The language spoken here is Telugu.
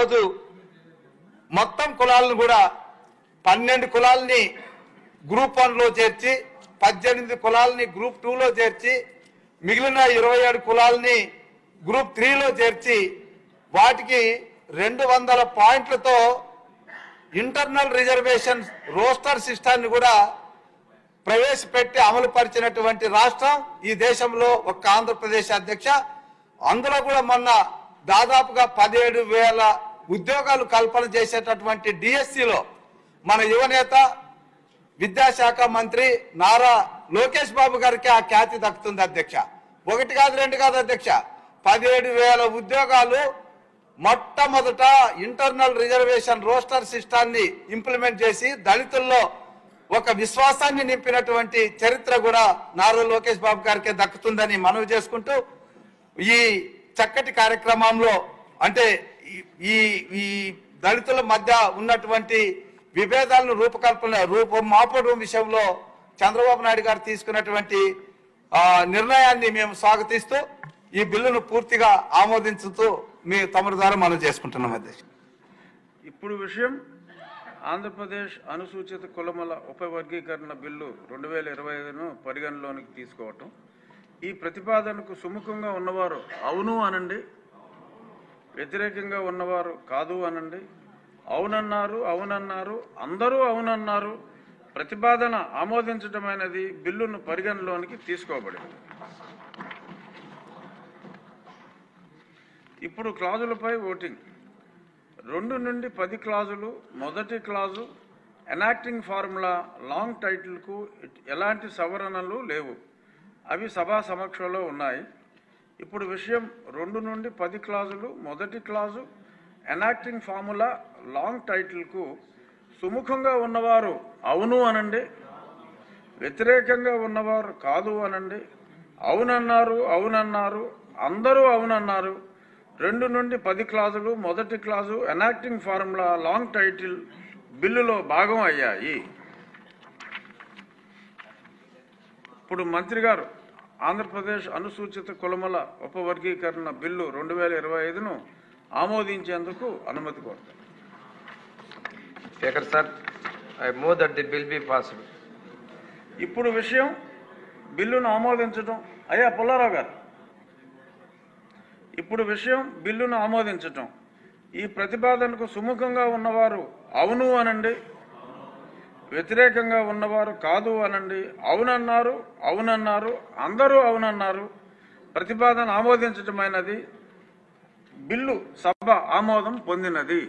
ఈరోజు మొత్తం కులాలను కూడా 12 కులాలని గ్రూప్ 1లో చేర్చి 18 కులాలని గ్రూప్ 2లో చేర్చి మిగిలిన 27 కులాలని గ్రూప్ 3లో చేర్చి వాటికి 200 పాయింట్లతో ఇంటర్నల్ రిజర్వేషన్ రోస్టర్ సిస్టాన్ని కూడా ప్రవేశపెట్టి అమలు పరిచినటువంటి రాష్ట్రం ఈ దేశంలో ఒక్క ఆంధ్రప్రదేశ్ అధ్యక్ష. అందులో కూడా మొన్న దాదాపుగా 17,000 ఉద్యోగాలు కల్పన చేసేటటువంటి డిఎస్సిలో మన యువనేత విద్యాశాఖ మంత్రి నారా లోకేష్ బాబు గారికి ఆ ఖ్యాతి దక్కుతుంది అధ్యక్ష. 1 కాదు 2 కాదు అధ్యక్ష, 17,000 ఉద్యోగాలు మొట్టమొదట ఇంటర్నల్ రిజర్వేషన్ రోస్టర్ సిస్టాన్ని ఇంప్లిమెంట్ చేసి దళితుల్లో ఒక విశ్వాసాన్ని నింపినటువంటి చరిత్ర కూడా నారా లోకేష్ బాబు గారికే దక్కుతుందని మనవి చేసుకుంటూ ఈ చక్కటి కార్యక్రమంలో అంటే ఈ దళితుల మధ్య ఉన్నటువంటి విభేదాలను రూపుమాపడం విషయంలో చంద్రబాబు నాయుడు గారు తీసుకున్నటువంటి నిర్ణయాన్ని మేము స్వాగతిస్తూ ఈ బిల్లును పూర్తిగా ఆమోదించుతూ మీ తమరి ద్వారా మనం చేసుకుంటున్నాం అధ్యక్ష. ఇప్పుడు విషయం ఆంధ్రప్రదేశ్ అనుసూచిత కులముల ఉపవర్గీకరణ బిల్లు 2025ను పరిగణలోనికి తీసుకోవటం. ఈ ప్రతిపాదనకు సుముఖంగా ఉన్నవారు అవును అనండి, వ్యతిరేకంగా ఉన్నవారు కాదు అనండి. అవునన్నారు, అవునన్నారు, అందరూ అవునన్నారు. ప్రతిపాదన ఆమోదించడమైనది బిల్లును పరిగణలోనికి తీసుకోబడింది. ఇప్పుడు క్లాజులపై ఓటింగ్. 2 నుండి 10 క్లాజులు. మొదటి క్లాజు ఎనాక్టింగ్ ఫార్ములా లాంగ్ టైటిల్కు ఎలాంటి సవరణలు లేవు, అవి సభా సమక్షంలో ఉన్నాయి. ఇప్పుడు విషయం 2 నుండి 10 క్లాజులు. మొదటి క్లాజు ఎనాక్టింగ్ ఫార్ములా లాంగ్ టైటిల్కు సుముఖంగా ఉన్నవారు అవును అనండి, వ్యతిరేకంగా ఉన్నవారు కాదు అనండి. అవునన్నారు, అవునన్నారు, అందరూ అవునన్నారు. 2 నుండి 10 క్లాజులు. మొదటి clause enacting formula long title బిల్లులో భాగం అయ్యాయి. ఇప్పుడు మంత్రి గారు ఆంధ్రప్రదేశ్ అనుసూచిత కులముల ఉపవర్గీకరణ బిల్లు 2025ను ఆమోదించేందుకు అనుమతి కోరుతారు. Speaker sir, I move that the bill be passed. ఇప్పుడు విషయం బిల్లును ఆమోదించడం. అయ్యా పుల్లారావు గారు, ఇప్పుడు విషయం బిల్లును ఆమోదించటం. ఈ ప్రతిపాదనకు సుముఖంగా ఉన్నవారు అవును అనండి, వ్యతిరేకంగా ఉన్నవారు కాదు అనండి. అవునన్నారు, అవునన్నారు, అందరూ అవునన్నారు. ప్రతిపాదన ఆమోదించటమైనది. బిల్లు సభ ఆమోదం పొందినది.